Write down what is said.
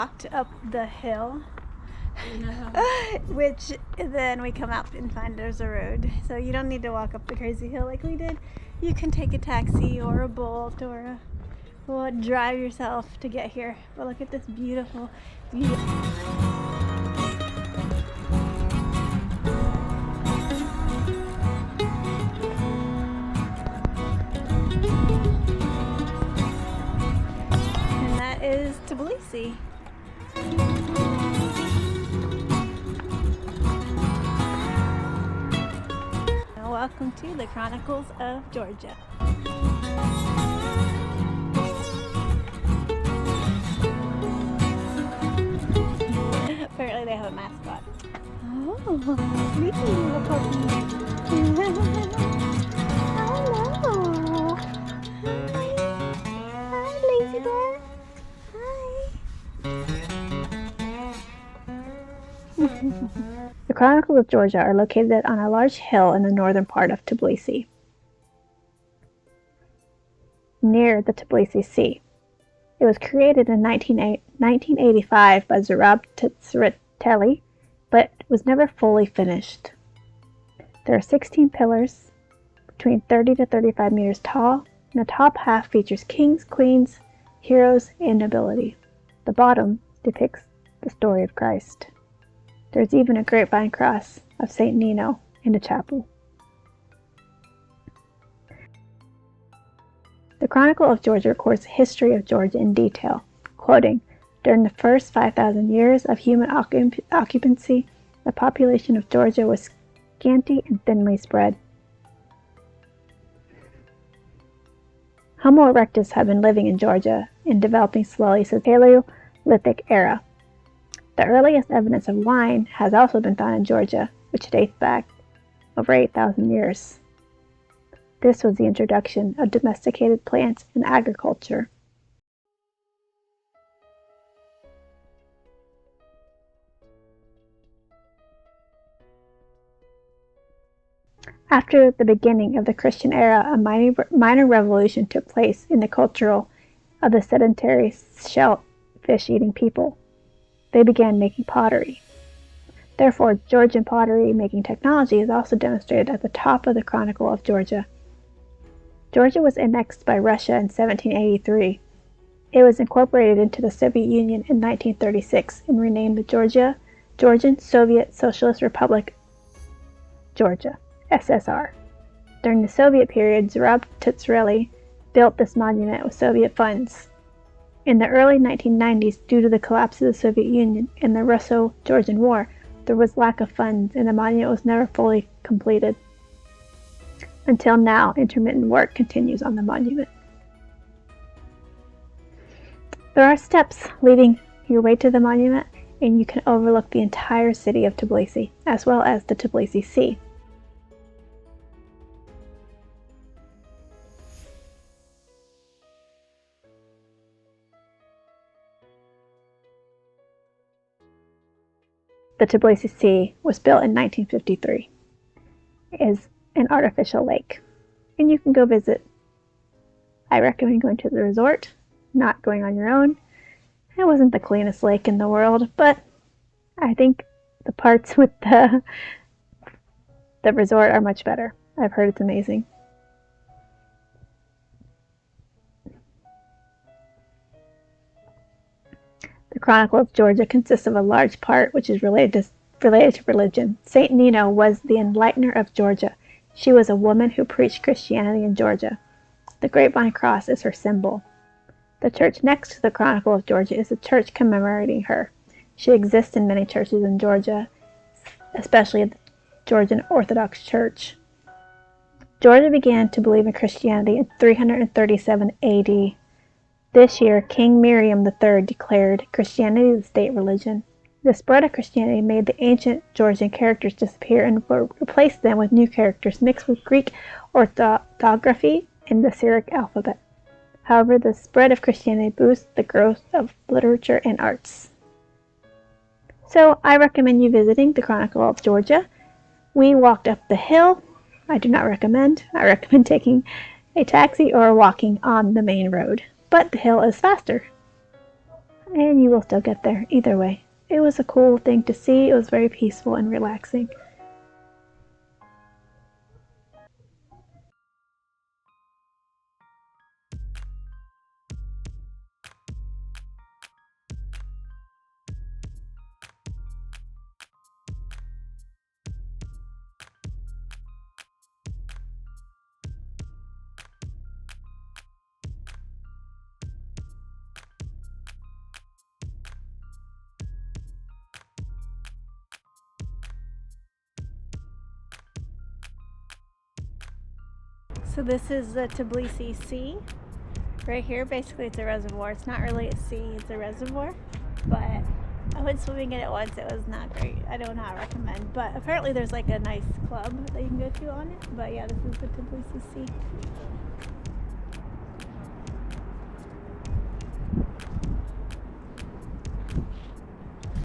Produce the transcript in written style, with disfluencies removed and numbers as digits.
walked up the hill, which then we come out and find there's a road. So you don't need to walk up the crazy hill like we did. You can take a taxi or a Bolt or drive yourself to get here. But look at this beautiful view. Is Tbilisi. Welcome to the Chronicles of Georgia. Apparently they have a mascot. Oh, sweet little puppy. Hello. Hi, lazy bear. The Chronicle of Georgia are located on a large hill in the northern part of Tbilisi, near the Tbilisi Sea. It was created in 1985 by Zurab Tsereteli, but was never fully finished. There are 16 pillars, between 30 to 35 meters tall, and the top half features kings, queens, heroes, and nobility. The bottom depicts the story of Christ. There's even a grapevine cross of St. Nino in the chapel. The Chronicle of Georgia records the history of Georgia in detail, quoting, "During the first 5,000 years of human occupancy, the population of Georgia was scanty and thinly spread. Homo erectus had been living in Georgia and developing slowly since the Paleolithic era. The earliest evidence of wine has also been found in Georgia, which dates back over 8,000 years. This was the introduction of domesticated plants in agriculture. After the beginning of the Christian era, a minor revolution took place in the culture of the sedentary shellfish-eating people. They began making pottery. Therefore, Georgian pottery-making technology is also demonstrated at the top of the Chronicle of Georgia. Georgia was annexed by Russia in 1783. It was incorporated into the Soviet Union in 1936 and renamed the Georgian Soviet Socialist Republic, Georgia, SSR. During the Soviet period, Zurab Tsereteli built this monument with Soviet funds. In the early 1990s, due to the collapse of the Soviet Union and the Russo-Georgian War, there was lack of funds and the monument was never fully completed. Until now, intermittent work continues on the monument. There are steps leading your way to the monument, and you can overlook the entire city of Tbilisi, as well as the Tbilisi Sea. The Tbilisi Sea was built in 1953. It is an artificial lake, and you can go visit. I recommend going to the resort, not going on your own. It wasn't the cleanest lake in the world, but I think the parts with the resort are much better. I've heard it's amazing. The Chronicle of Georgia consists of a large part which is related to religion. St. Nino was the enlightener of Georgia. She was a woman who preached Christianity in Georgia. The grapevine cross is her symbol. The church next to the Chronicle of Georgia is a church commemorating her. She exists in many churches in Georgia, especially the Georgian Orthodox Church. Georgia began to believe in Christianity in 337 AD. This year, King Miriam III declared Christianity the state religion. The spread of Christianity made the ancient Georgian characters disappear and replaced them with new characters mixed with Greek orthography and the Syriac alphabet. However, the spread of Christianity boosts the growth of literature and arts. So I recommend you visiting the Chronicle of Georgia. We walked up the hill. I do not recommend. I recommend taking a taxi or walking on the main road. But the hill is faster. And you will still get there either way. It was a cool thing to see. It was very peaceful and relaxing. So this is the Tbilisi Sea. Right here, basically it's a reservoir. It's not really a sea, it's a reservoir. But I went swimming in it once. It was not great. I do not recommend. But apparently there's like a nice club that you can go to on it. But yeah, this is the Tbilisi Sea.